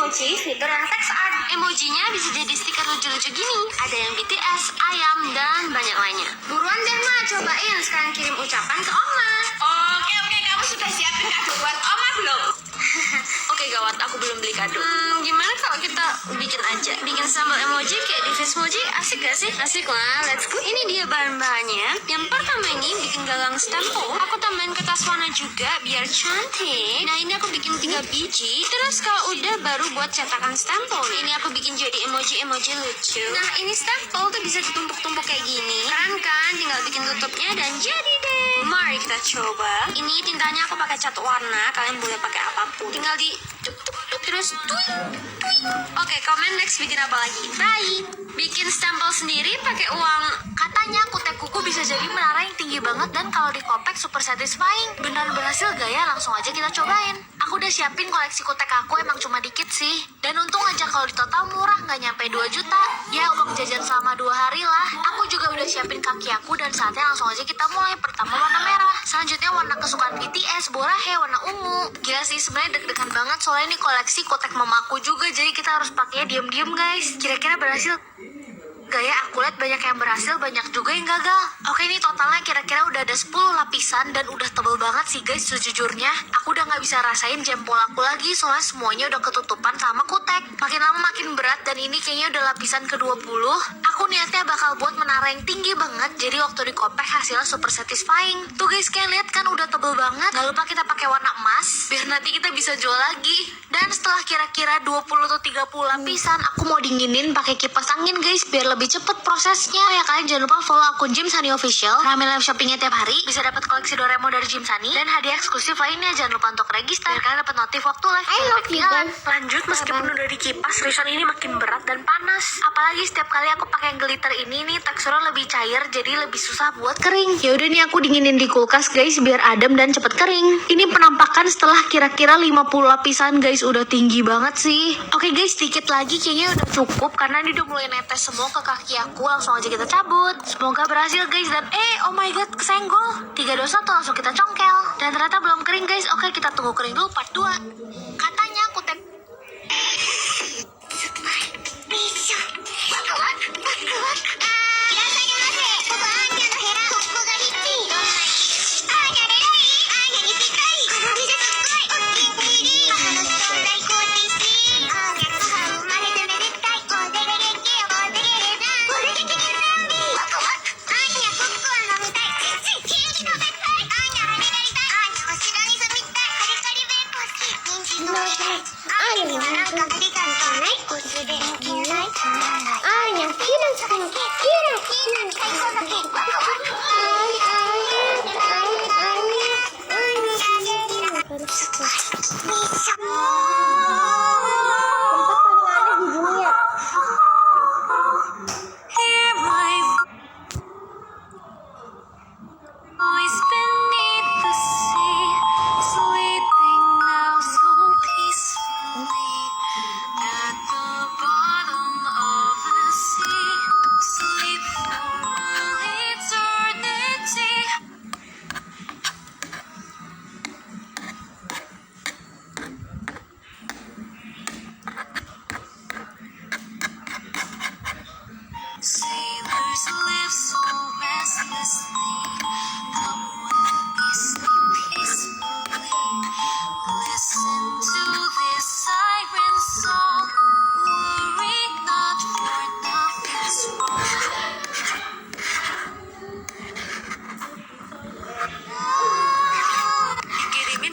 emoji, fitur yang text art. Emojinya bisa jadi stiker lucu-lucu gini. Ada yang BTS, ayam, dan banyak lainnya. Buruan deh, Ma. Cobain. Sekarang kirim ucapan ke Oma. Oke, kamu sudah siapin kado buat Oma belum? Oke, gawat. Aku belum beli kado. Gimana kalau kita bikin aja? Bikin sambal emoji kayak di Facemoji. Asik gak sih? Asik lah. Let's go. Ini dia bahan-bahannya. Yang pertama ini bikin gagang stempel. Aku tambahin kertas warna juga biar cantik. Nah, ini aku bikin 3 biji. Terus kalau udah baru buat cetakan stempel. Ini aku bikin jadi emoji-emoji lucu. Nah, ini stempel tuh bisa ditumpuk-tumpuk kayak gini. Keren kan? Tinggal bikin tutupnya dan jadi deh. Mari kita coba. Ini tintanya aku pakai cat warna. Kalian boleh pakai apapun. Tinggal di terus tuing. Oke, komen next bikin apa lagi. Bye. Bikin stempel sendiri pakai uang. Katanya kutek kuku bisa jadi menara yang tinggi banget dan kalau dikopek super satisfying. Beneran berhasil gak ya? Langsung aja kita cobain. Aku udah siapin koleksi kutek aku, emang cuma dikit sih. Dan untung aja kalau di total murah, nggak nyampe 2 juta. Ya uang jajan selama 2 hari lah. Aku juga udah siapin kaki aku dan saatnya langsung aja kita mulai. Pertama warna merah, selanjutnya warna kesukaan BTS, Borahe warna ungu. Gila sih, sebenarnya deg-degan banget soalnya ini koleksi kotek mamaku juga, jadi kita harus pakainya diam-diam guys. Kira-kira berhasil gak ya? Aku lihat banyak yang berhasil, banyak juga yang gagal. Oke, ini totalnya kira-kira udah ada 10 lapisan dan udah tebel banget sih guys. Sejujurnya aku udah gak bisa rasain jempol aku lagi soalnya semuanya udah ketutupan sama kutek. Makin lama makin berat dan ini kayaknya udah lapisan ke-20. Aku niatnya bakal buat menara yang tinggi banget, jadi waktu dikopek hasilnya super satisfying. Tuh guys, kalian lihat kan udah tebel banget. Gak lupa kita pakai warna emas biar nanti kita bisa jual lagi. Dan setelah kira-kira 20 atau 30 lapisan, aku mau dinginin pakai kipas angin guys biar lebih cepet prosesnya. Ya, kalian jangan lupa follow akun Jim Sunny Official. Rame live shoppingnya tiap hari. Bisa dapat koleksi Doraemon dari Jim Sunny dan hadiah eksklusif lainnya. Jangan lupa untuk register biar kalian dapat notif waktu live. Lanjut, meskipun udah dikipas, rison ini makin berat dan panas. Apalagi setiap kali aku pakai yang glitter ini nih teksturnya lebih cair, jadi lebih susah buat kering. Ya udah nih aku dinginin di kulkas guys biar adem dan cepet kering. Ini penampakan setelah kira-kira 50 lapisan guys. Udah tinggi banget sih. Oke guys, dikit lagi kayaknya udah cukup karena ini udah mulai netes semua ke kaki aku. Langsung aja kita cabut. Semoga berhasil guys. Dan oh my god, kesenggol. 3, 2, 1 langsung kita congkel. Dan ternyata belum kering guys. Oke, kita tunggu kering dulu part 2. Katanya kutek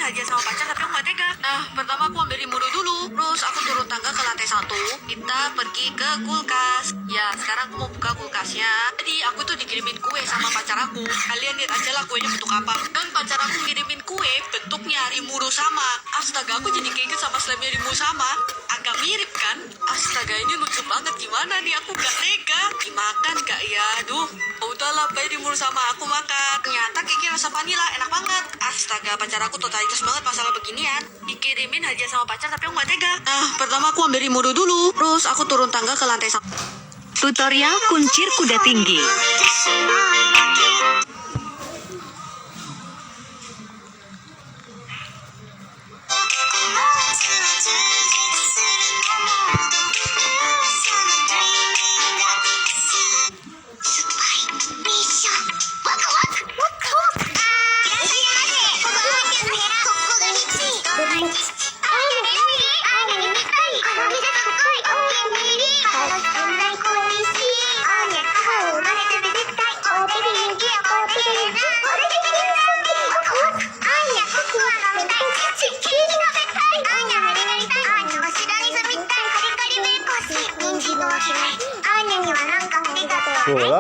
hadiah sama pacar tapi aku gak tega. Nah, pertama aku ambil remote dulu. Terus aku turun tangga ke lantai 1. Kita pergi ke kulkas. Ya, sekarang aku mau buka kulkasnya. Jadi aku tuh dikirimin kue sama pacar aku. Kalian lihat aja lah kuenya bentuk apa. Dan pacar aku ngirimin kue bentuknya Rimuru sama. Astaga, aku jadi keinget sama slime Rimuru sama. Agak mirip kan? Astaga, ini lucu banget. Gimana nih, aku gak tega. Dimakan gak ya? Aduh, udahlah, bayi Rimuru sama aku makan. Ternyata kayaknya rasa vanila, enak banget. Astaga, pacar aku totalitas banget masalah beginian. Dikirimin hadiah sama pacar tapi aku gak tega. Nah, pertama aku ambil remote dulu. Terus aku turun tangga ke lantai 1. Tutorial kuncir kuda tinggi.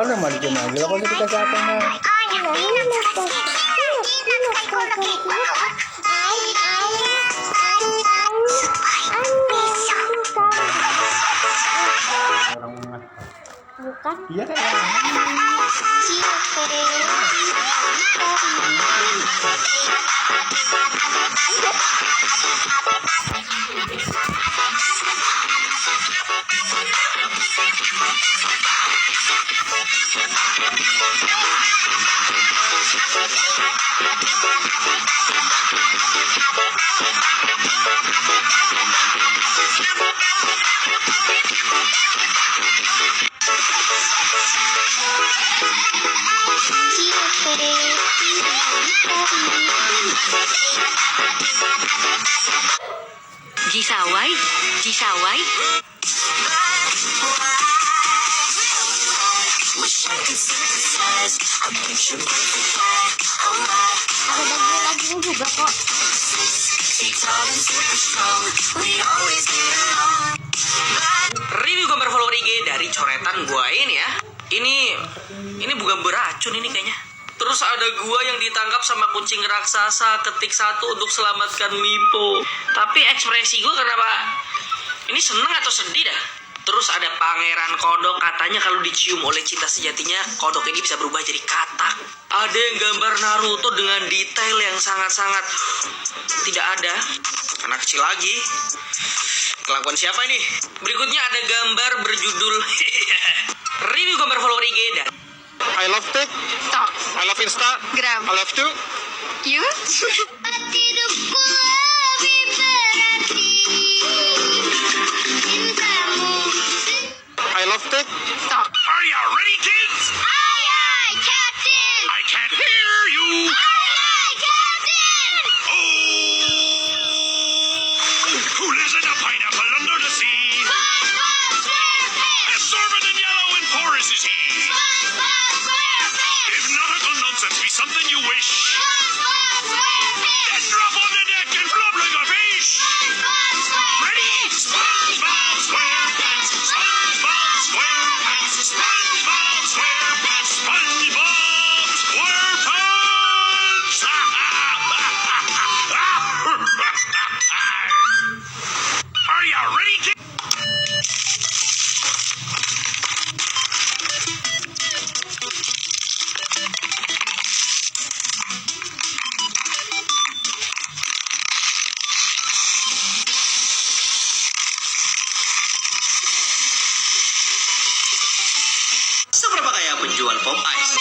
Baru mau dicium lagi. Lo kok dikasih apa mah? Orang mah. Bukan. Iya kan? Jisawai, Jisawai. Ada lagu-lagunya juga kok. Review gambar follower IG dari coretan gua ini ya. Ini bukan beracun ini kayaknya. Terus ada gua yang ditangkap sama kucing raksasa, ketik 1 untuk selamatkan Mipo. Tapi ekspresi gua kenapa ini seneng atau sedih dah. Terus ada pangeran kodok, katanya kalau dicium oleh cinta sejatinya, kodok ini bisa berubah jadi katak. Ada yang gambar Naruto dengan detail yang sangat-sangat tidak ada. Anak kecil lagi. Kelakuan siapa ini? Berikutnya ada gambar berjudul review gambar follower IG dan I love TikTok. I love Instagram. I love too. You? Hidupku lebih berarti cintamu. I love TikTok. Are you ready, kids? Aye, aye, Captain. I can't hear you. Aye, aye, Captain. Oh, who lives in a pineapple under the sea? SpongeBob SquarePants. Absorbent and yellow and porous is he. SpongeBob SquarePants. If nautical nonsense be something you wish, SpongeBob SquarePants. then drop on the deck and flop like a fish. SpongeBob SquarePants. Ready? SpongeBob SquarePants. SpongeBob SquarePants. SpongeBob SquarePants. SpongeBob SquarePants. Are you ready, kids? seberapa kaya penjual pop ice?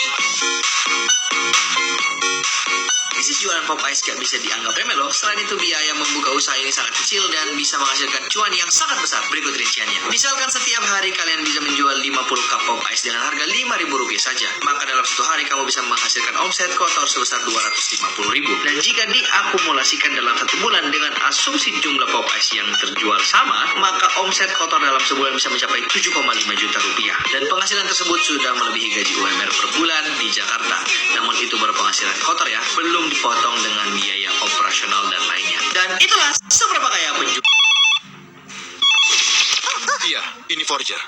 Bisnis jualan pop ice gak bisa dianggap remeh loh. Selain itu biaya membuka usaha ini sangat kecil dan bisa menghasilkan cuan yang sangat besar. Berikut rinciannya. Misalkan setiap hari kalian bisa menjual 50 cup pop ice dengan harga Rp5.000 saja. Maka dalam satu hari kamu bisa menghasilkan omset kotor sebesar Rp250.000. Dan jika diakumulasikan dalam satu bulan dengan asumsi jumlah pop ice yang terjual sama, maka omset kotor dalam sebulan bisa mencapai 7,5 juta rupiah. Dan penghasilan tersebut sudah melebihi gaji UMR per bulan di Jakarta. Namun itu baru penghasilan kotor ya, belum dipotong dengan biaya operasional dan lainnya. Dan itulah seberapa kaya penjual. Iya, ini forger.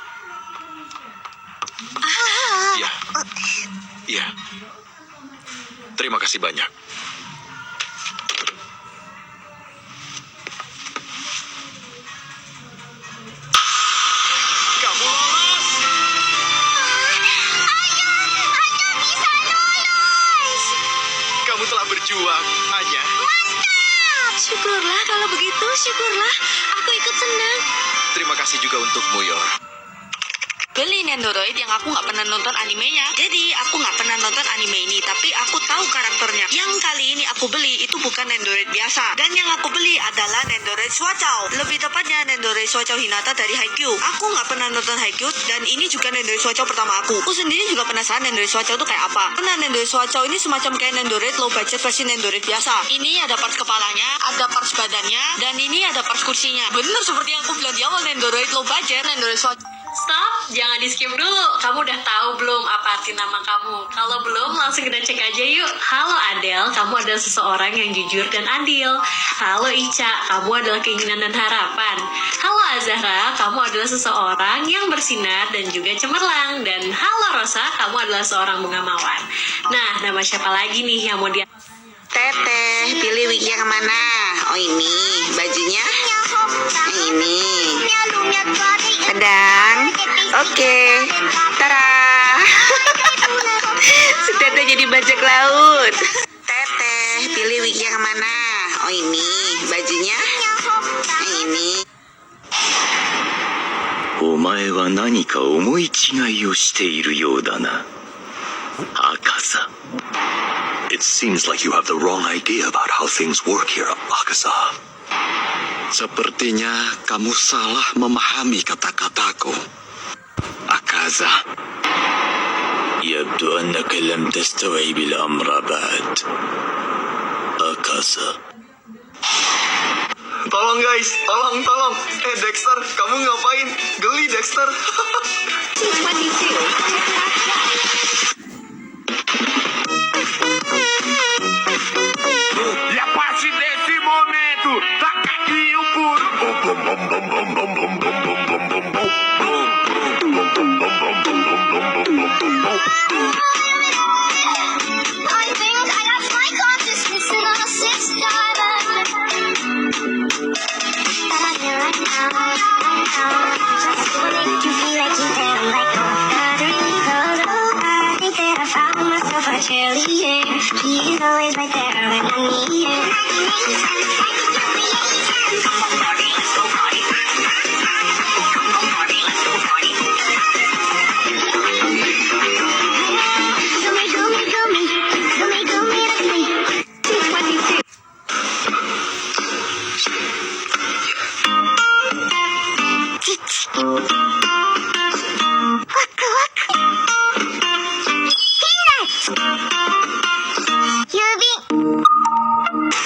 Iya. Iya. Terima kasih banyak. Kamu lolos. Anya bisa lolos. Kamu telah berjuang, Anya. Syukurlah kalau begitu, syukurlah. Aku ikut senang. Terima kasih juga untukmu, Yor. Beli Nendoroid yang aku nggak pernah nonton animenya. Jadi aku nggak pernah nonton anime ini, tapi aku tahu karakternya. Yang kali ini aku beli itu bukan Nendoroid biasa. Dan yang aku beli adalah Nendoroid Swachao. Lebih tepatnya Nendoroid Swachao Hinata dari Haikyuu. Aku nggak pernah nonton Haikyuu dan ini juga Nendoroid Swachao pertama aku. Aku sendiri juga penasaran Nendoroid Swachao itu kayak apa. Karena Nendoroid Swachao ini semacam kayak Nendoroid low budget versi Nendoroid biasa. Ini ada parts kepalanya, ada parts badannya, dan ini ada parts kursinya. Bener seperti yang aku bilang di awal, Nendoroid low budget, Nendoroid Swachao. Stop jangan di skip dulu. Kamu udah tahu belum apa arti nama kamu? Kalau belum, langsung kita cek aja yuk. Halo Adele, kamu adalah seseorang yang jujur dan adil. Halo Ica, kamu adalah keinginan dan harapan. Halo Azahra, kamu adalah seseorang yang bersinar dan juga cemerlang. Dan halo Rosa, kamu adalah seorang bunga mawar. Nah, nama siapa lagi nih yang mau dia? Teteh, pilih wig yang kemana? Oh ini, bajunya ini. Pedang. Oke. Tara. Si Teteh jadi bajak laut. Teteh, pilih wig yang kemana? Oh ini, bajunya ini. お前は何か思い違いをしているようだな。赤座。It seems like you have the wrong idea about how things work here, Akaza. Sepertinya kamu salah memahami kata-kataku, Akaza. يبدو أنك لم تستوعب الأمر بعد, Akaza. Tolong guys, tolong. Dexter, kamu ngapain? Geli Dexter. E a partir desse momento, taca aqui o puro. Bum, bum, bum, bum, bum, bum, bum, bum, bum, bum, bum, bum. Bum, bum, bum, bum, bum, bum, bum, bum, bum, bum, bum. I think I lost my consciousness in a sixth diamond. But I'm here right now. Just to make you feel like you're there, like no other equals. Oh, I think that I found myself a cheerleader. She's always right there when I need her.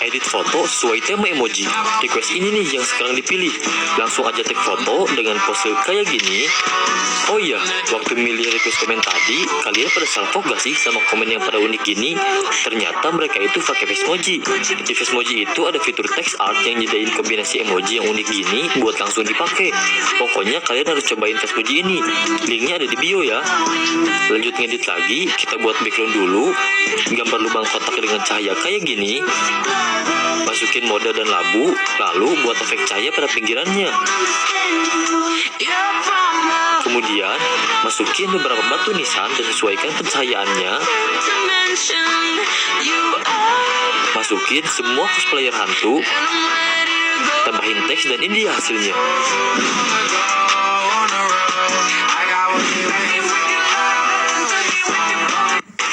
Edit foto sesuai tema emoji. Request ini nih yang sekarang dipilih. Langsung aja take foto dengan pose kayak gini. Oh iya, waktu milih request komen tadi, kalian pada salvo gak sih sama komen yang pada unik gini? Ternyata mereka itu pakai Facemoji. Di Facemoji itu ada fitur text art yang nyediain kombinasi emoji yang unik gini buat langsung dipakai. Pokoknya kalian harus cobain Facemoji ini. Linknya ada di bio ya. Lanjut ngedit lagi, kita buat background dulu. Gambar lubang kotak dengan cahaya kayak gini. Masukin mode dan labu, lalu buat efek cahaya pada pinggirannya. Kemudian, masukin beberapa batu nisan dan sesuaikan pencahayaannya. Masukin semua cosplayer hantu. Tambahin teks dan ini dia hasilnya.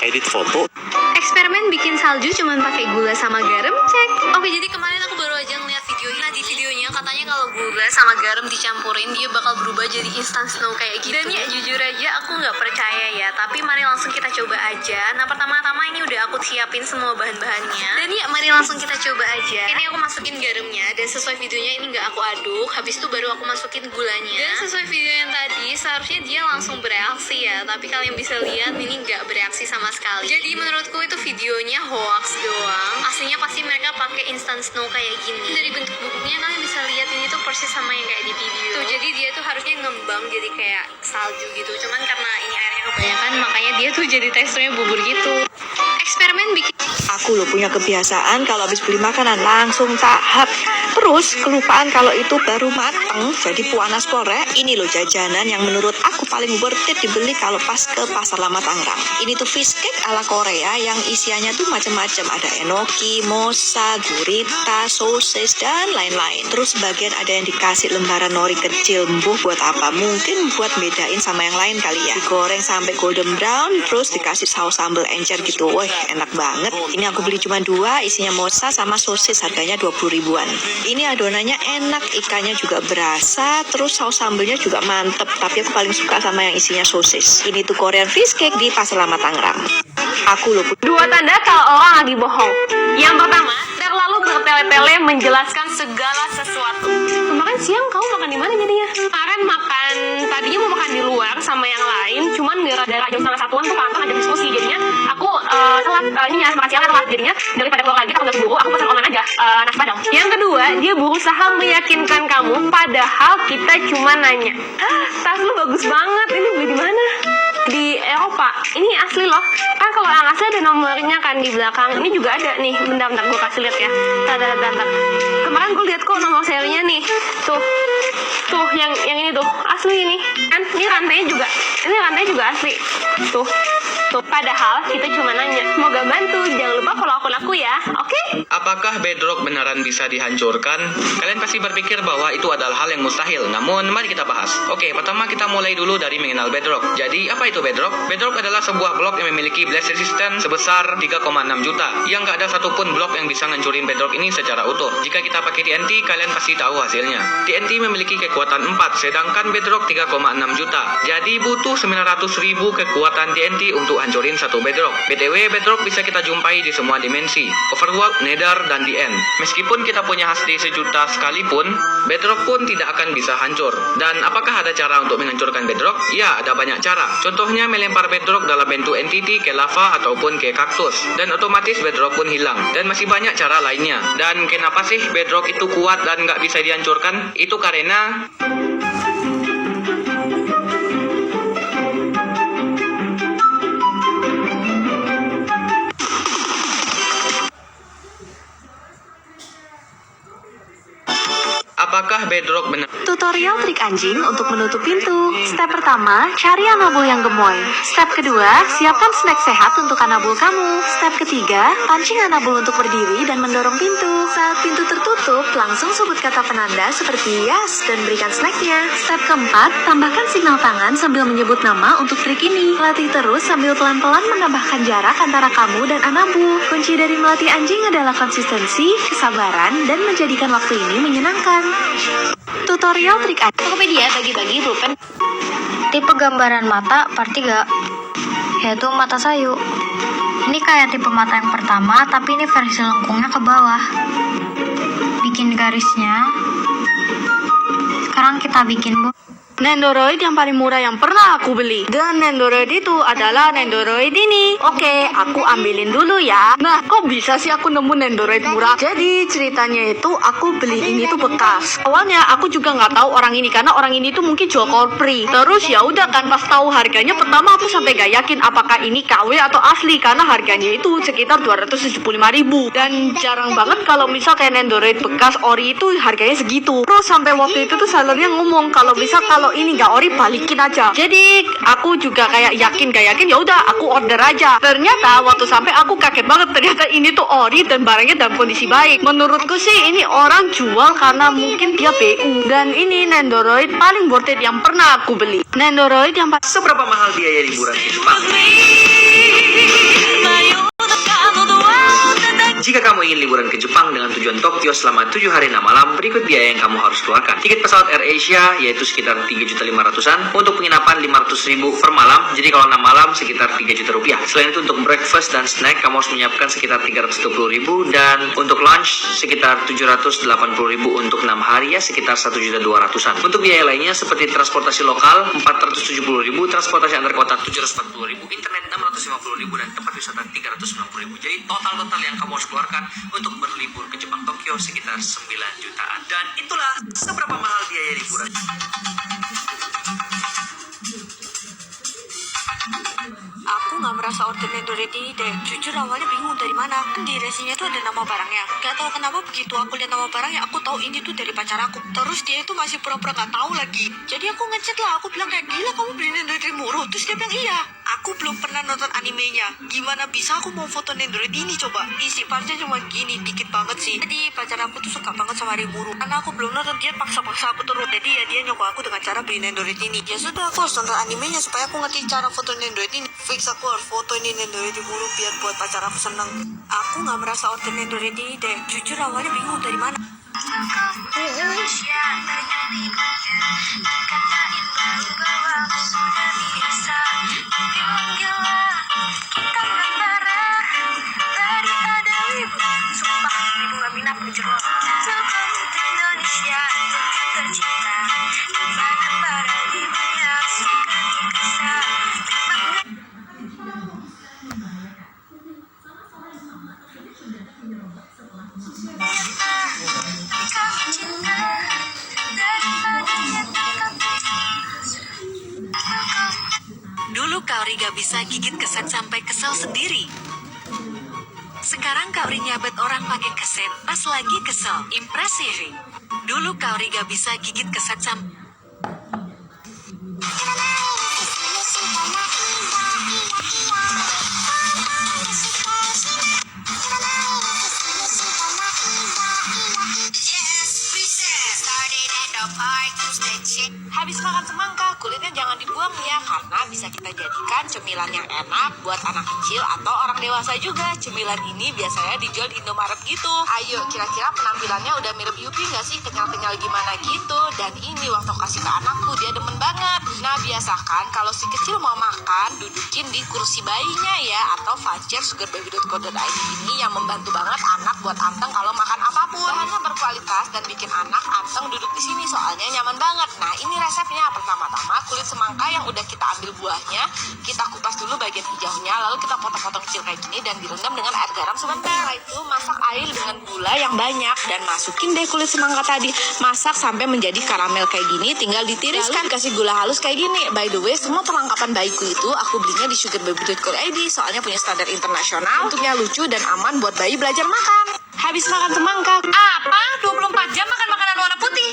Edit foto. Eksperimen bikin salju cuman pakai gula sama garam, cek. Oke, jadi kemarin aku baru aja ngeliat videonya. Nah, di videonya katanya kalau gula sama garam dicampurin dia bakal berubah jadi instant snow kayak gitu. Dan ya jujur aja aku nggak percaya ya. Tapi mari langsung kita coba aja. Nah, pertama-tama ini udah aku siapin semua bahan-bahannya. Dan ya mari langsung kita coba aja. Ini aku masukin garamnya dan sesuai videonya ini nggak aku aduk. Habis itu baru aku masukin gulanya. Dan sesuai video yang tadi seharusnya dia langsung bereaksi ya. Tapi kalian bisa lihat ini nggak bereaksi sama sekali. Jadi menurutku itu videonya hoax doang. Aslinya pasti mereka pakai instant snow kayak gini. Dari bentuk bubuknya kalian bisa lihat ini tuh persis sama yang kayak di video. Tuh, jadi dia tuh harusnya ngembang jadi kayak salju gitu. Cuman karena ini airnya kebanyakan makanya dia tuh jadi teksturnya bubur gitu. Eksperimen bikin. Aku loh punya kebiasaan kalau habis beli makanan langsung tahap. Terus kelupaan kalau itu baru mateng. Jadi Puanas Pore ini loh jajanan yang menurut aku paling worth it dibeli kalau pas ke Pasar Lama Tangerang. Ini tuh fish cake ala Korea yang isiannya tuh macam-macam. Ada enoki, mosa, gurita, sosis dan lain-lain. Terus sebagian ada yang dikasih lembaran nori kecil. Mbuh buat apa? Mungkin buat bedain sama yang lain kali ya. Digoreng sampai golden brown terus dikasih saus sambal encer gitu. Wah, enak banget. Ini aku beli cuma 2, isinya mosa sama sosis, harganya 20 ribuan. Ini adonannya enak, ikannya juga berasa, terus saus sambelnya juga mantep. Tapi aku paling suka sama yang isinya sosis. Ini tuh Korean fish cake di Pasar Lama Tangerang. Aku loh. 2 tanda kalau orang lagi bohong. Yang pertama, terlalu bertele-tele menjelaskan segala sesuatu. Kemarin siang kamu makan di mana jadinya? Kemarin makan, tadinya mau makan di luar sama sama yang lain, cuman gara-gara jam 12:30 tuh kantor ngajak diskusi, jadinya aku telat ininya, makan siangnya telat, jadinya daripada keluar lagi aku nggak keburu, aku pesan online aja nasi padang. Yang kedua, dia berusaha meyakinkan kamu padahal kita cuma nanya. Tas lu bagus banget, ini beli di mana? Di Eropa. Ini asli loh. Kan kalau yang asli ada nomornya kan di belakang. Ini juga ada nih. Bentar gue kasih lihat ya. Bentar. Kemarin gue lihat kok nomor serinya nih. Tuh yang ini tuh asli ini. Kan ini rantainya juga asli. Tuh. Padahal kita cuma nanya. Semoga bantu. Jangan lupa follow akun aku ya. Oke? Apakah bedrock beneran bisa dihancurkan? Kalian pasti berpikir bahwa itu adalah hal yang mustahil. Namun, mari kita bahas. Oke, pertama kita mulai dulu dari mengenal bedrock. Jadi, apa itu bedrock? Bedrock adalah sebuah blok yang memiliki blast resistance sebesar 3,6 juta. Yang nggak ada satupun blok yang bisa ngancurin bedrock ini secara utuh. Jika kita pakai TNT, kalian pasti tahu hasilnya. TNT memiliki kekuatan 4, sedangkan bedrock 3,6 juta. Jadi, butuh 900.000 kekuatan TNT untuk hancurin satu bedrock. BTW, bedrock bisa kita jumpai di semua dimensi. Overworld, Nether, dan The End. Meskipun kita punya HD 1 juta sekalipun, bedrock pun tidak akan bisa hancur. Dan apakah ada cara untuk menghancurkan bedrock? Ya, ada banyak cara. Contohnya melempar bedrock dalam bentuk entity ke lava ataupun ke kaktus. Dan otomatis bedrock pun hilang. Dan masih banyak cara lainnya. Dan kenapa sih bedrock itu kuat dan nggak bisa dihancurkan? Itu karena apakah bedrock benar? Tutorial trik anjing untuk menutup pintu. Step pertama, cari anabul yang gemoy. Step kedua, siapkan snack sehat untuk anabul kamu. Step ketiga, pancing anabul untuk berdiri dan mendorong pintu. Saat pintu tertutup, langsung sebut kata penanda seperti yes dan berikan snacknya. Step keempat, tambahkan signal tangan sambil menyebut nama untuk trik ini. Latih terus sambil pelan-pelan menambahkan jarak antara kamu dan anabul. Kunci dari melatih anjing adalah konsistensi, kesabaran, dan menjadikan waktu ini menyenangkan. Tutorial trik anjing. Tokopedia bagi-bagi pulpen. Tipe gambaran mata part 3, yaitu mata sayu. Ini kayak tipe mata yang pertama, tapi ini versi lengkungnya ke bawah. Bikin garisnya. Sekarang kita bikin Nendoroid yang paling murah yang pernah aku beli. Dan Nendoroid itu adalah Nendoroid ini. Oke, aku ambilin dulu ya. Nah, kok bisa sih aku nemu Nendoroid murah? Jadi ceritanya itu aku beli ini tuh bekas. Awalnya aku juga nggak tahu orang ini karena orang ini tuh mungkin jual korpri. Terus ya udah kan pas tahu harganya pertama aku sampai gak yakin apakah ini KW atau asli karena harganya itu sekitar 275.000. Dan jarang banget kalau misal kayak Nendoroid bekas ori itu harganya segitu. Terus sampai waktu itu tuh sellernya ngomong kalau ini nggak ori balikin aja. Jadi aku juga kayak yakin gak yakin ya udah aku order aja. Ternyata waktu sampai aku kaget banget, ternyata ini tuh ori dan barangnya dalam kondisi baik. Menurutku sih ini orang jual karena mungkin dia BU. Dan ini Nendoroid paling worth it yang pernah aku beli. Nendoroid yang Seberapa mahal biaya liburan ke Jepang? Jika kamu ingin liburan ke Jepang dengan tujuan Tokyo selama 7 hari 6 malam, berikut biaya yang kamu harus keluarkan. Tiket pesawat AirAsia yaitu sekitar 3.500.000-an, untuk penginapan 500.000 per malam, jadi kalau 6 malam sekitar 3 juta rupiah. Selain itu untuk breakfast dan snack kamu harus menyiapkan sekitar 320.000, dan untuk lunch sekitar 780.000 untuk 6 hari ya sekitar 1.200.000-an. Untuk biaya lainnya seperti transportasi lokal 470.000, transportasi antar kota 740.000, internet 650.000, dan tempat wisata 390.000. Jadi total yang kamu harus keluarkan untuk berlibur ke Jepang Tokyo sekitar 9 jutaan. Dan itulah seberapa mahal biaya liburan. Aku nggak merasa order Nendoroid ini deh. Jujur awalnya bingung dari mana. Di resinya tuh ada nama barangnya. Gak tahu kenapa begitu aku lihat nama barangnya, aku tahu ini tuh dari pacar aku. Terus dia itu masih pura-pura nggak tahu lagi. Jadi aku ngechat lah. Aku bilang kayak gila kamu beli Nendoroid murah. Terus dia bilang iya. Aku belum pernah nonton animenya. Gimana bisa aku mau foto Nendoroid ini coba? Isi partnya cuma gini, dikit banget sih. Jadi pacar aku tuh suka banget sama Rimuru. Karena aku belum nonton, dia paksa-paksa aku terus. Jadi ya dia nyokok aku dengan cara beli Nendoroid ini. Ya sudah, aku harus nonton animenya supaya aku ngerti cara foto Nendoroid ini. Fix aku harus foto ini Nendoroid Rimuru biar buat pacar aku seneng. Aku nggak merasa order Nendoroid ini deh. Jujur awalnya bingung dari mana. Indonesia tercinta, di mana para ibunya suka dikasih Dulu Kaori gak bisa gigit keset sampai kesel sendiri. Sekarang Kaori nyabet orang pakai keset pas lagi kesel. Impresif. Dulu Kaori gak bisa gigit keset sampai habis makan semangka, kulitnya jangan dibuang ya, karena bisa kita jadikan cemilan yang enak buat anak kecil atau orang dewasa juga. Cemilan ini biasanya dijual di Indomaret gitu. Ayo, kira-kira penampilannya udah mirip Yupi nggak sih? Kenyal-kenyal gimana gitu. Dan ini waktu kasih ke anakku, dia demen banget. Nah, biasakan kalau si kecil mau makan, dudukin di kursi bayinya ya, atau voucher sugarbaby.co.id ini yang membantu banget anak buat anteng kalau makan apapun. Bahannya berkualitas dan bikin anak anteng duduk di sini, soalnya nyaman banget. Nah, ini resepnya. Pertama-tama kulit semangka yang udah kita ambil buahnya, kita kupas dulu bagian hijaunya, lalu kita potong-potong kecil kayak gini dan direndam dengan air garam sebentar. Setelah itu masak air dengan gula yang banyak dan masukin deh kulit semangka tadi. Masak sampai menjadi karamel kayak gini, tinggal ditiriskan, kasih gula halus kayak gini. By the way, semua perlengkapan bayiku itu aku belinya di sugarbaby.co.id, soalnya punya standar internasional, bentuknya lucu dan aman buat bayi belajar makan. Habis makan semangka, apa? 24 jam makan makanan warna putih?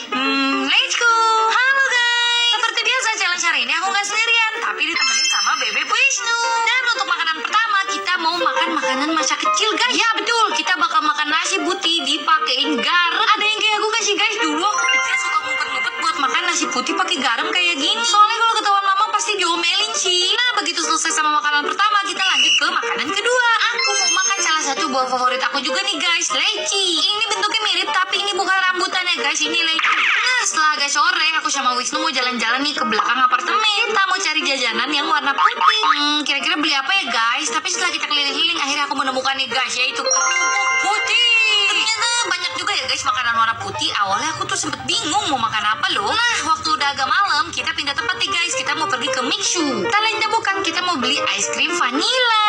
Let's go! Halo guys! Seperti biasa, challenge hari ini aku nggak sendirian, tapi ditemenin sama Bebe Wisnu. Dan untuk makanan pertama, kita mau makan makanan masa kecil guys. Ya betul, kita bakal makan nasi putih dipakein garam. Ada yang kayak aku kasih guys, dulu aku kecil suka ngumpet-ngumpet buat makan nasi putih pakai garam kayak gini. Soalnya kalau ketahuan mama pasti diomelin sih. Nah, begitu selesai sama makanan pertama, kita lanjut ke makanan kedua. Aku mau makan salah satu buah favorit aku juga nih guys, leci. Ini bentuknya mirip, tapi ini bukan rambutan ya guys, ini leci. Nah, setelah agak sore, aku sama Wisnu mau jalan-jalan nih ke belakang apartemen. Kita mau cari jajanan yang warna putih. Kira-kira beli apa ya guys? Tapi setelah kita keliling-keliling, akhirnya aku menemukan nih guys, yaitu kerupuk putih. Ternyata banyak juga ya guys makanan warna putih. Awalnya aku tuh sempet bingung mau makan apa loh. Nah, waktu udah agak malam, kita pindah tempat nih guys. Kita mau pergi ke Mixu. Tak lain bukan, kita mau beli es krim vanilla.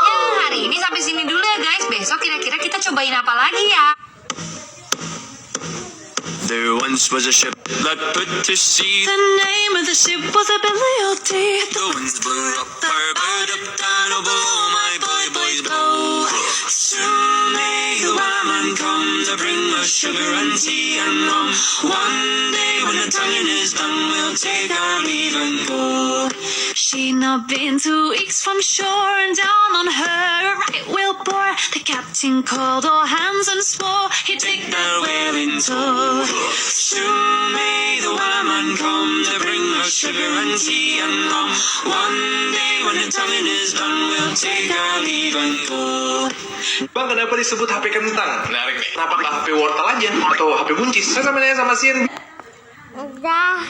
Ya, hari ini sampai sini dulu ya guys. Besok kira-kira kita cobain apa lagi ya? There once was a ship that put to sea. The name of the ship was a Billy O'D. The winds blew up our bird up down, oh below my boys blow. Soon may the whaleman come to bring us sugar and tea and rum. One day when the tonguing is done, we'll take our leave and go. She'd not been 2 weeks from shore, and down on her a right whale bore. The captain called all hands and swore he'd take that whale in tow. Soon may the whaleman come to bring us sugar and tea and rum. One day when the tonguing is done, we'll take our leave and go. Bang, kenapa disebut HP kentang? Menarik nih. Kenapa nggak HP wortel aja? Atau HP buncis? Saya sama nanya sama Sir. Udah.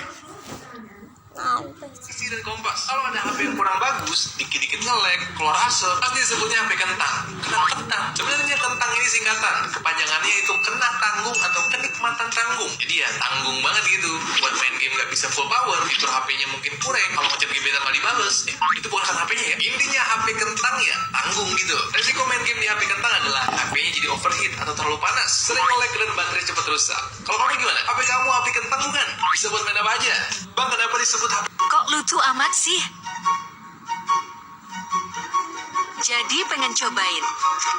Sisi dan kompas. Kalau ada HP yang kurang bagus, dikit-dikit nge-lag, keluar asap, pasti disebutnya HP kentang. Kenapa kentang? Sebenarnya kentang ini singkatan. Kepanjangannya itu kena tanggung atau kenikmatan tanggung. Jadi ya tanggung banget gitu. Buat main game nggak bisa full power, fitur HP-nya mungkin kurang. Kalau ngechat gebetan malah dibales, itu bukan kan HP-nya ya. Intinya HP kentang ya tanggung gitu. Resiko main game di HP kentang adalah HP-nya jadi overheat atau terlalu panas, sering nge-lag dan baterai cepat rusak. Kalau kamu gimana? HP kamu HP kentang bukan? Bisa buat main apa aja? Bang, kenapa disebut HP? Kok lucu amat sih? Jadi pengen cobain.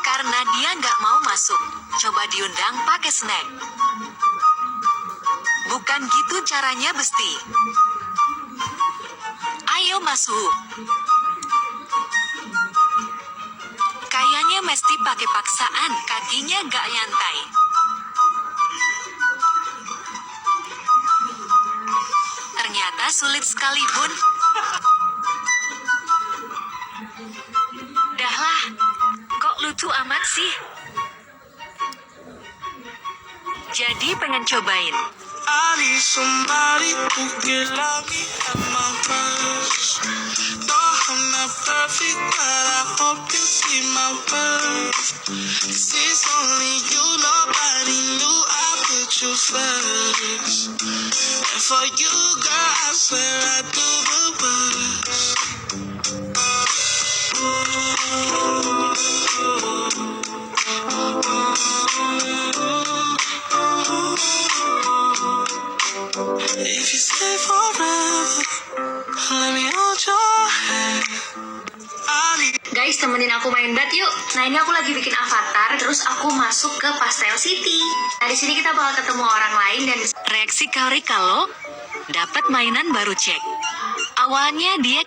Karena dia nggak mau masuk. Coba diundang pakai snack. Bukan gitu caranya besti. Ayo masuk. Kayaknya mesti pakai paksaan, kakinya nggak nyantai. Ternyata sulit sekalipun. Dahlah, kok lucu amat sih? Jadi pengen cobain. I need somebody who can love me at my worst. No, I'm not perfect, but I hope you see my worth. 'Cause it's only you, nobody knew I put you first. And for you, girl, I swear I do the worst. temenin aku main bat yuk. Nah ini aku lagi bikin avatar, terus aku masuk ke Pastel City. Nah di sini kita bakal ketemu orang lain dan Reaksi Kari kalau dapat mainan baru cek. Awalnya dia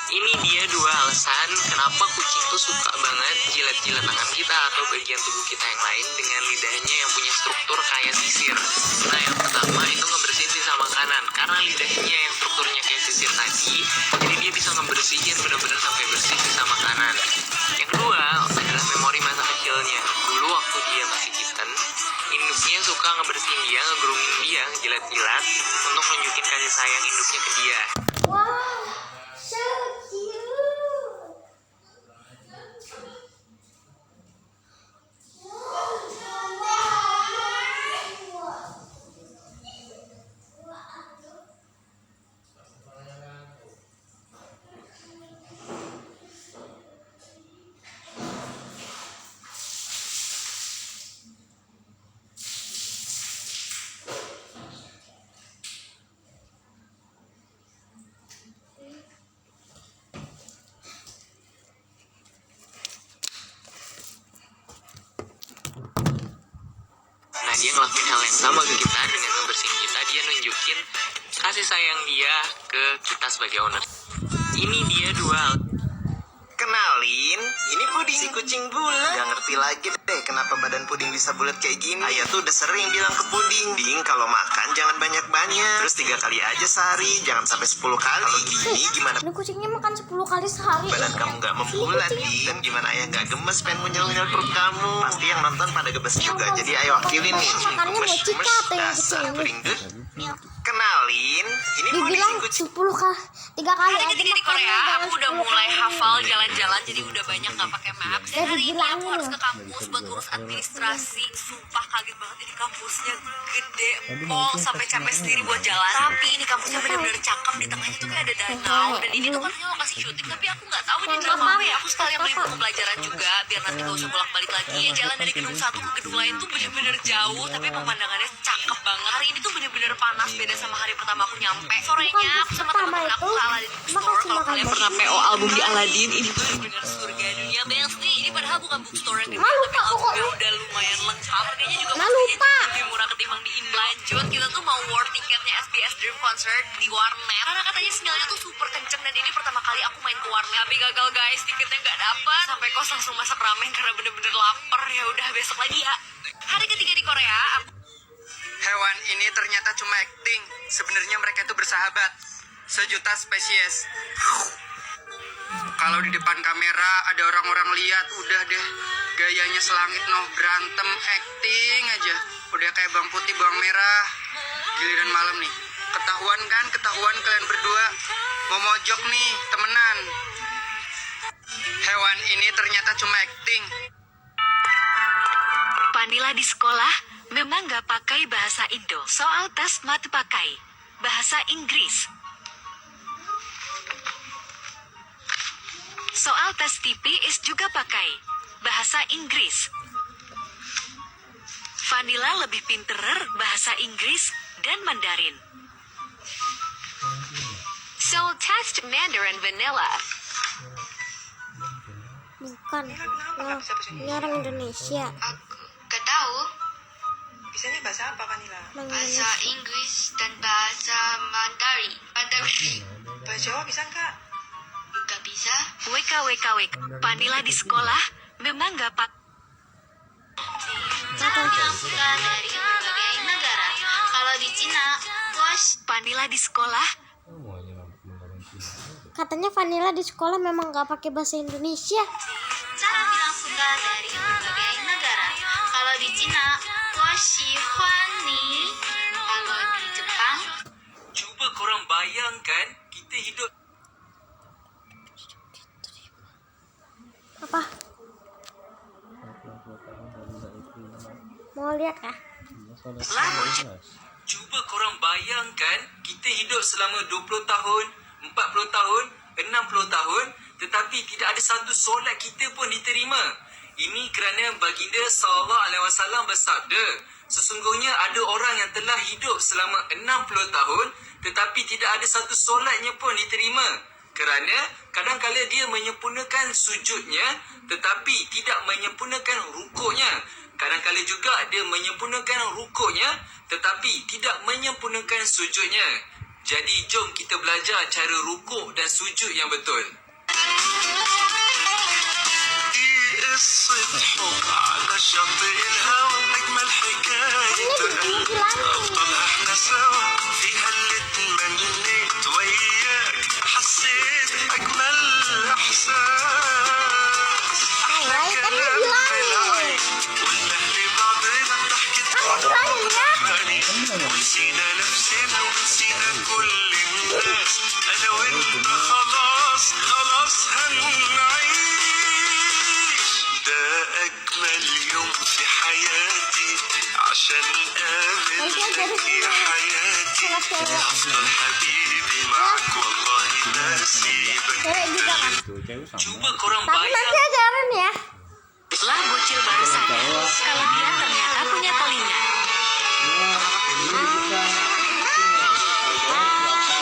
Ini dia dua alasan kenapa kucing tuh suka banget jilat-jilat tangan kita atau bagian tubuh kita yang lain dengan lidahnya yang punya struktur kayak sisir. Nah yang pertama itu ngebersihin sisa makanan. Karena lidahnya yang strukturnya kayak sisir tadi, jadi dia bisa ngebersihin benar-benar sampai bersih sisa makanan. Yang kedua adalah memori masa kecilnya. Dulu waktu dia masih kitten, induknya suka ngebersihin dia, ngegrooming dia, ngejilat-jilat untuk nunjukin kasih sayang induknya ke dia. Dia ngelakuin hal yang sama ke kita dengan ngebersihin kita. Dia nunjukin kasih sayang dia ke kita sebagai owner. Ini dia dua. Kenalin, ini Puding, si kucing bulat. Gak ngerti lagi deh kenapa badan Puding bisa bulat kayak gini. Ayah tuh udah sering bilang ke Puding, Ding kalau makan jangan banyak-banyak. Terus 3 kali aja sehari, jangan sampai 10 kali. Kalau gini gimana? Ini kucingnya makan 10 kali sehari. Badan kamu gak membulat, Ding. Dan gimana ayah gak gemes pengen ngunyel-ngunyel perut kamu. Pasti yang nonton pada gemes juga. Jadi ayo akilin nih. Makannya Gemes, mochi gemes, kata yang dasar kecil. Puding dud. Kenalin, ini Puding, Dibilang si kucing. 10 kali, 3 kali hari aja ketiga di Korea, aku udah mulai hafal jalan-jalan, jadi udah banyak nggak pakai maps. Dan hari ini aku harus ke kampus buat urus administrasi. Sumpah kaget banget, ini kampusnya gede, mall sampai capek sendiri buat jalan. Tapi ini kampusnya benar-benar cakep, di tengahnya tuh kayak ada danau. Dan ini tuh katanya lokasi syuting, tapi aku nggak tahu ini drama apa ya. Aku sekalian beli buku pelajaran juga, biar nanti gak usah bolak-balik lagi. Jalan dari gedung satu ke gedung lain tuh bener-bener jauh, tapi pemandangannya cakep banget. Hari ini tuh bener-bener panas, beda sama hari pertama aku nyampe. Sorenya aku sama teman-teman aku ke Aladdin Bookstore. Kalau kalian pernah PO album di Aladdin, ini bener-bener surga dunia bestie. Ini padahal bukan bookstore yang gede, tapi albumnya udah lumayan lengkap. Harganya juga lebih murah ketimbang di Indo. Lanjut, kita tuh mau war tiketnya SBS Dream Concert di warnet. Karena katanya sinyalnya tuh super kenceng, dan ini pertama kali aku main ke warnet. Tapi gagal guys, tiketnya nggak dapat. Sampai kos langsung masak ramen karena bener-bener lapar. Ya udah besok lagi ya. Hari ketiga di Korea, aku Hewan ini ternyata cuma acting. Sebenarnya mereka itu bersahabat. 1 juta spesies. Kalau di depan kamera ada orang-orang lihat, udah deh gayanya selangit noh, berantem acting aja. Udah kayak bawang putih bawang merah. Giliran malam nih, ketahuan kan, ketahuan kalian berdua mau mojok nih, temenan. Hewan ini ternyata cuma acting. Vanilla di sekolah memang nggak pakai bahasa Indo. Soal tes mat pakai bahasa Inggris. Soal tes TPS juga pakai bahasa Inggris. Vanilla lebih pinterer bahasa Inggris dan Mandarin. Soal test Mandarin Vanilla. Bukan. Ini orang Indonesia. Gak tahu. Bisanya bahasa apa, Vanilla? Bahasa Inggris dan bahasa Mandarin. Bahasa Jawa bisa nggak? Gak bisa. WKWKWK. Vanilla di sekolah memang nggak pak. Cara dilakukan dari berbagai negara. Kalau di Cina, bos. Vanilla di sekolah. Katanya Vanilla di sekolah memang gak pakai bahasa Indonesia. Cara dilakukan dari berbagai negara. Kalau di Cina, bos. nih. Kalau di Jepang, Cuba korang bayangkan kita hidup Apa? Mau lihat kah? Cuba korang bayangkan kita hidup selama 20 tahun, 40 tahun, 60 tahun tetapi tidak ada satu solat kita pun diterima. Ini kerana baginda sallallahu alaihi wasallam bersabda, sesungguhnya ada orang yang telah hidup selama 60 tahun tetapi tidak ada satu solatnya pun diterima. Kerana kadang-kadang dia menyempurnakan sujudnya tetapi tidak menyempurnakan rukuknya. Kadang-kadang juga dia menyempurnakan rukuknya tetapi tidak menyempurnakan sujudnya. Jadi jom kita belajar cara rukuk dan sujud yang betul. قصة حب على شاطئ الهوى أجمل حكاية قلب أبطالها احنا سوا فيها اللي تمنيت وياك حسيت أجمل إحساس أحلى كلام في العين قلنا لبعضنا ضحكة فرحاني ونسينا نفسنا ونسينا كل الناس أنا وأنت خلاص خلاص هنعيش ده أجمل يوم في حياتي عشان قابلتك يا حياتي هفضل حبيبي معك والله ما سيبك Cuba korang Tapi nanti bayangkan ajaran ya. Lah bocil baru sadar kalau dia ternyata punya telinga.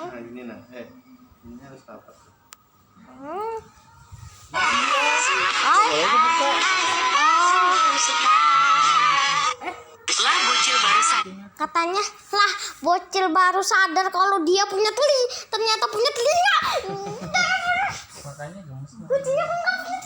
Nah gini nah, ini harus apa? Lah bocil baru sadar. Katanya lah bocil baru sadar kalau dia punya telinga, ternyata punya telinga. Makanya gemes mah. Kucingnya kan nggak punya,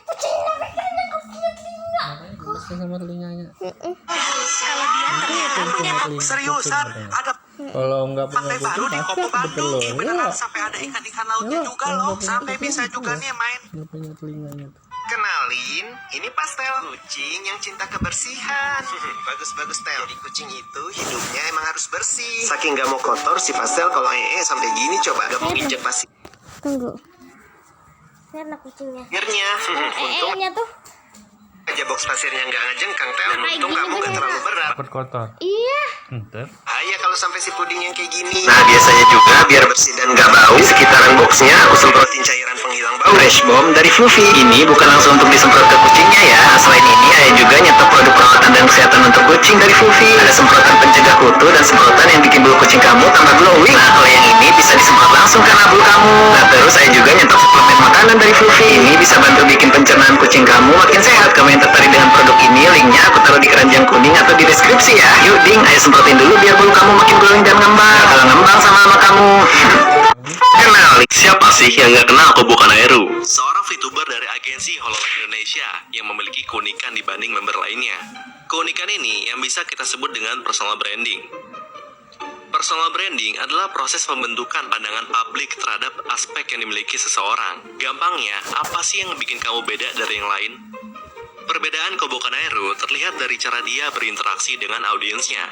kucingnya mikirnya nggak punya telinga. Makanya gemesnya sama telinganya. Kalau dia ternyata punya Seriusan, ada Kalau nggak punya pantai baru kucing di pasti Kopo ada Bandung. telur. Ih, beneran sampai ada ikan-ikan lautnya Iya, juga yang loh. nggak punya Sampai kucing bisa itu juga nih main. nggak punya telinganya tuh. Kenalin, ini Pastel, kucing yang cinta kebersihan. Bagus-bagus Tel. Jadi kucing itu hidupnya emang harus bersih. Saking gak mau kotor si Pastel kalau sampai gini coba gak mau injek pasir. Tunggu. Lihatlah kucingnya. Akhirnya, untung Nya tuh. aja box pasirnya nggak ngejengkang Tel. Kayak Untung gini kamu tuh gak ya. terlalu berat. Takut kotor. Iya. Ntar. Bahaya kalau sampai si puding yang kayak gini. Nah biasanya juga biar bersih dan gak bau, di sekitaran boxnya aku semprotin cairan penghilang bau Fresh Bomb dari Fluffy. Ini bukan langsung untuk disemprot ke kucingnya ya. Selain ini ayah juga nyetok produk perawatan dan kesehatan untuk kucing dari Fluffy. Ada semprotan pencegah kutu dan semprotan yang bikin bulu kucing kamu tambah glowing. Nah kalau yang ini bisa disemprot langsung ke bulu kamu. Nah terus saya juga nyetok suplemen makanan dari Fluffy. Ini bisa bantu bikin pencernaan kucing kamu makin sehat. Kamu yang tertarik dengan produk ini, linknya aku taruh di keranjang kuning atau di deskripsi ya. Yuk ding, ayo semprotin dulu biar bulu kamu makin glowing dan ngembang. Kalau ngembang sama kamu. Kenal, siapa sih yang nggak kenal Kobo Kanairu? Seorang VTuber dari agensi HoloLens Indonesia yang memiliki keunikan dibanding member lainnya. Keunikan ini yang bisa kita sebut dengan personal branding. Personal branding adalah proses pembentukan pandangan publik terhadap aspek yang dimiliki seseorang. Gampangnya, apa sih yang bikin kamu beda dari yang lain? Perbedaan Kobo Kanairu terlihat dari cara dia berinteraksi dengan audiensnya.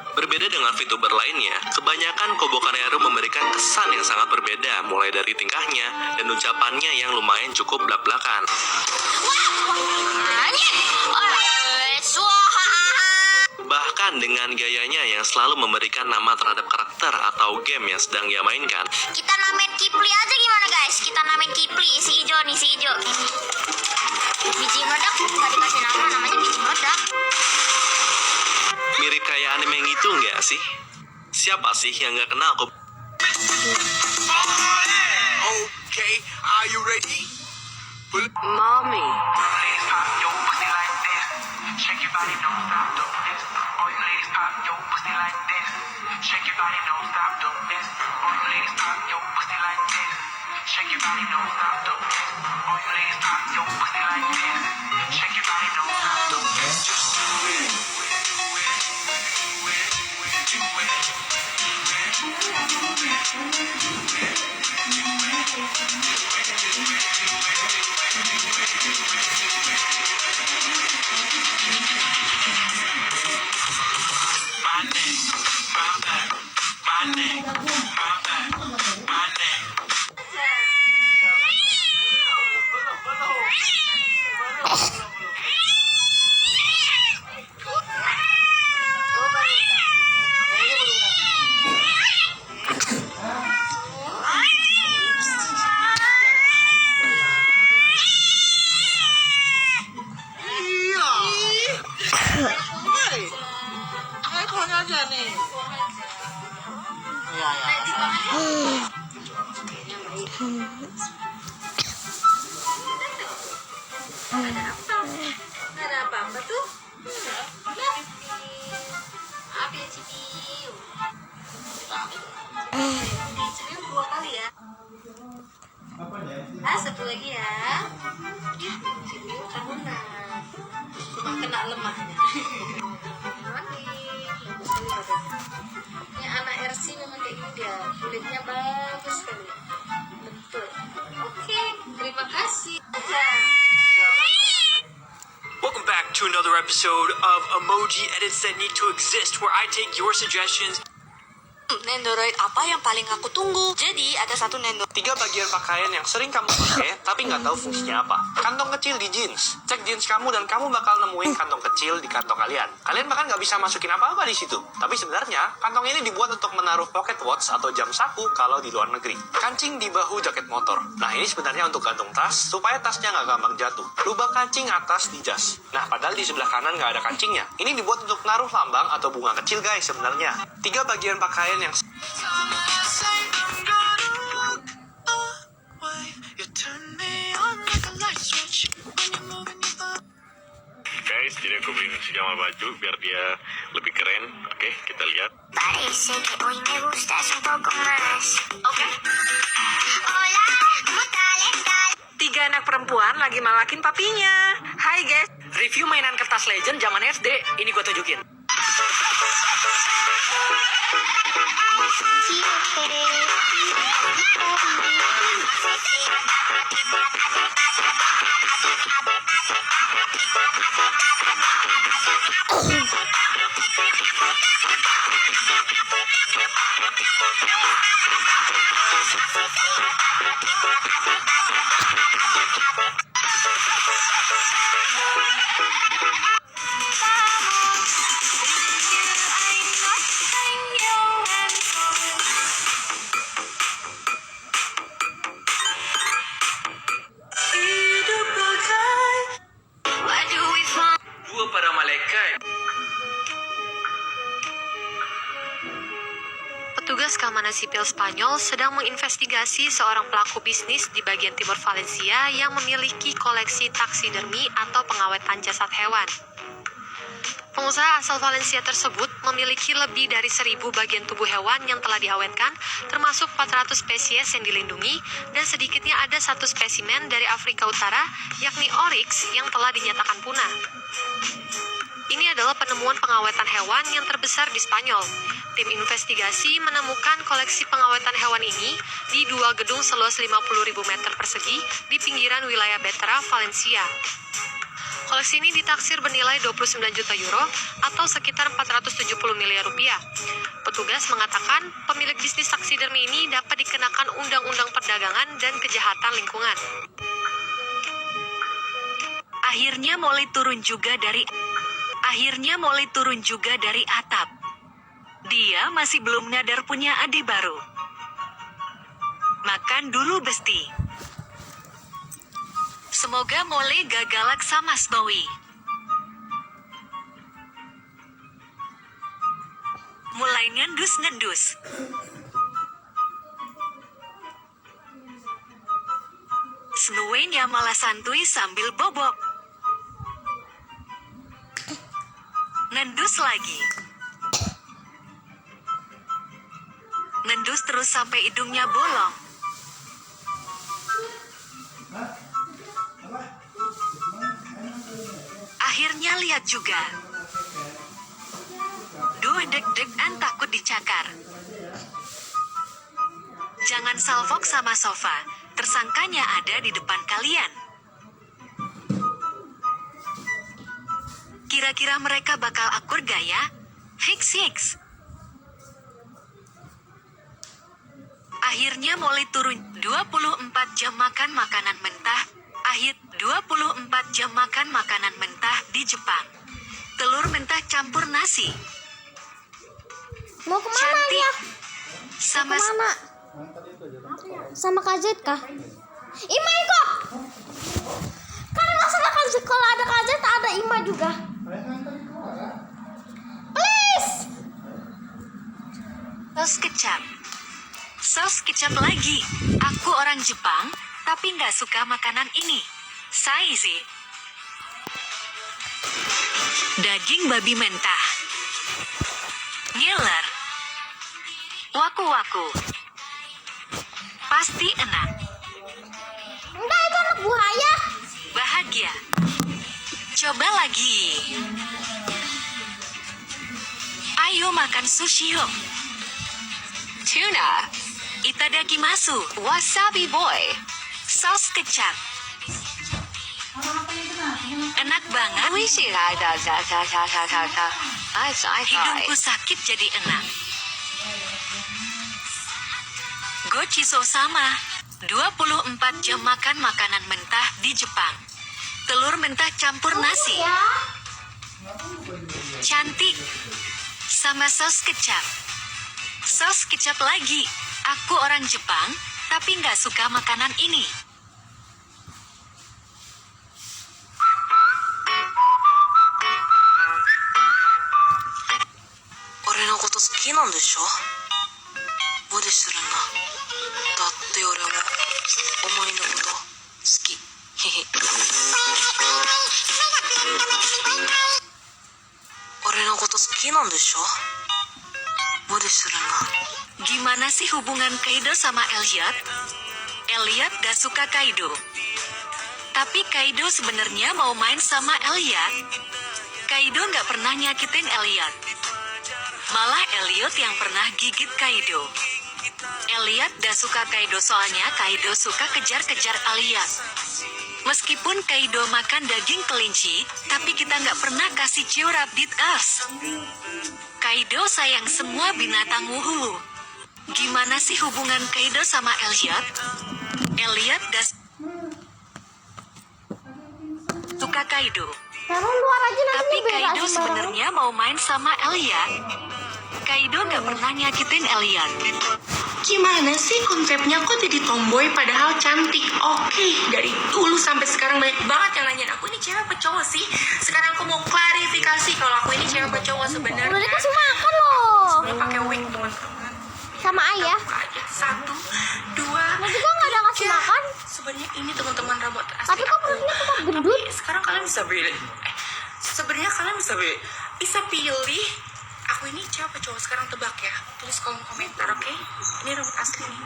Berbeda dengan VTuber lainnya, kebanyakan Kobo Kanairu memberikan kesan yang sangat berbeda, mulai dari tingkahnya dan ucapannya yang lumayan cukup blak-blakan. Bahkan dengan gayanya yang selalu memberikan nama terhadap karakter atau game yang sedang ia mainkan. Kita namain Kipli aja gimana guys? Kita namain Kipli, si hijau nih, si hijau. Biji meledak, nggak dikasih nama, namanya biji meledak. Mirip kayak anime yang itu nggak sih? Siapa sih yang nggak kenal Kobo? Okay, are you ready? Mommy. Shake your body, don't stop, don't miss. All you ladies pop your pussy like this. Shake your body, don't stop, don't miss. All you ladies pop your pussy like this. Shake your body, don't stop, don't miss. All you ladies pop your pussy like this. Shake your body, don't stop, don't miss. Just do it, do it, do it, do it, do it, do it. Ada apa-apa tuh? Apa ya, Cibiu? Cibiu 2 kali ya. Satu lagi ya. Cibiu tahunan. Cuma kena lemahnya. Mati. Ini anak RC memang kayak gini dia. Kulitnya bagus sekali. Betul. Oke, terima kasih. Welcome back to another episode of Emoji Edits That Need to Exist, where I take your suggestions. Nendoroid apa yang paling aku tunggu? Jadi ada satu Nendoroid. 3 bagian pakaian yang sering kamu pakai, tapi nggak tahu fungsinya apa. Kantong kecil di jeans. Cek jeans kamu dan kamu bakal nemuin kantong kecil di kantong kalian. Kalian bahkan nggak bisa masukin apa-apa di situ. Tapi sebenarnya, kantong ini dibuat untuk menaruh pocket watch atau jam saku kalau di luar negeri. Kancing di bahu jaket motor. Nah, ini sebenarnya untuk gantung tas, supaya tasnya nggak gampang jatuh. Lubang kancing atas di jas. Nah, padahal di sebelah kanan nggak ada kancingnya. Ini dibuat untuk naruh lambang atau bunga kecil, guys, sebenarnya. 3 bagian pakaian yang Guys, jadi aku beliin si Jamal baju biar dia lebih keren. Oke, kita lihat. Parece que hoy me gustas un poco más. Oke. Hola, ¿cómo tal? 3 anak perempuan lagi malakin papinya. Hai guys, review mainan kertas legend zaman SD. Ini gue tunjukin. Dua para malaikat. Petugas keamanan sipil Spanyol sedang menginvestigasi seorang pelaku bisnis di bagian timur Valencia yang memiliki koleksi taksidermi atau pengawetan jasad hewan. Pengusaha asal Valencia tersebut memiliki lebih dari 1.000 bagian tubuh hewan yang telah diawetkan, termasuk 400 spesies yang dilindungi, dan sedikitnya ada 1 spesimen dari Afrika Utara, yakni oryx yang telah dinyatakan punah. Ini adalah penemuan pengawetan hewan yang terbesar di Spanyol. Tim investigasi menemukan koleksi pengawetan hewan ini di 2 gedung seluas 50.000 meter persegi di pinggiran wilayah Betra, Valencia. Koleksi ini ditaksir bernilai 29 juta euro atau sekitar 470 miliar rupiah. Petugas mengatakan pemilik bisnis taksidermi ini dapat dikenakan Undang-Undang Perdagangan dan Kejahatan Lingkungan. Akhirnya mulai turun juga dari atap. Dia masih belum nyadar punya adik baru. Makan dulu besti. Semoga Molly gak galak sama Snowy. Mulai ngendus-ngendus. Snowy-nya malah santuy sambil bobok. Ngendus lagi. Ngendus terus sampai hidungnya bolong. Akhirnya lihat juga. Duh, deg-degan takut dicakar. Jangan salfok sama sofa. Tersangkanya ada di depan kalian. Kira-kira mereka bakal akur gak ya? Fix. Akhirnya mulai turun 24 jam makan makanan mentah. 24 jam makan makanan mentah di Jepang. Telur mentah campur nasi. Mau kemana Cantik. dia? Sama Kemana? Sama Kak Z kah? Ima Iko! Karena nggak salah Kak Z, kalau ada Kak Z ada Ima juga. Please! Sos kecap. Saus kecap lagi. Aku orang Jepang, tapi nggak suka makanan ini. Sai sih. Daging babi mentah. Ngiler. Waku-waku. Pasti enak. Enggak, itu anak buaya. Bahagia. Coba lagi. Ayo makan sushi yuk. Tuna. Itadakimasu. Wasabi boy. Saus kecap. Enak banget. Hidungku sakit jadi enak. Gochiso sama. 24 jam makan makanan mentah di Jepang. Telur mentah campur nasi. Cantik. Sama saus kecap. Saus kecap lagi. Aku orang Jepang, tapi nggak suka makanan ini. Ore no koto suki nan desho? Mode suru na. Datte ore mo omoi no koto suki. Hehe. Ore no koto suki nan desho? Mode suru na. Gimana sih hubungan Kaido sama Elliot? Elliot gak suka Kaido. Tapi Kaido sebenarnya mau main sama Elliot. Kaido gak pernah nyakitin Elliot. Malah Elliot yang pernah gigit Kaido. Elliot gak suka Kaido soalnya Kaido suka kejar-kejar Elliot. Meskipun Kaido makan daging kelinci, tapi kita gak pernah kasih Chiura beat us. Kaido sayang semua binatang wuhu. Gimana sih hubungan Kaido sama Elliot? Elliot gak suka Kaido. Tapi Kaido sebenarnya mau main sama Elliot. Kaido gak pernah nyakitin Elliot. Gimana sih konsepnya kok jadi tomboy padahal cantik? Oke, dari dulu sampai sekarang banyak banget yang nanyain aku ini cewek apa cowok sih? Sekarang aku mau klarifikasi kalau aku ini cewek apa cowok sebenarnya. Udah dikasih makan loh. Sebenarnya pakai wig teman-teman. Sama ayah. Aja 1, 2. Nah juga nggak ada ngasih makan. Sebenarnya ini teman-teman rambut asli. Tapi kok perutnya tetap gendut. Tapi sekarang kalian bisa pilih. Sebenarnya kalian bisa pilih. Aku ini cewek apa cowok? Sekarang tebak ya. Tulis kolom komentar, oke? Ini rambut asli nih.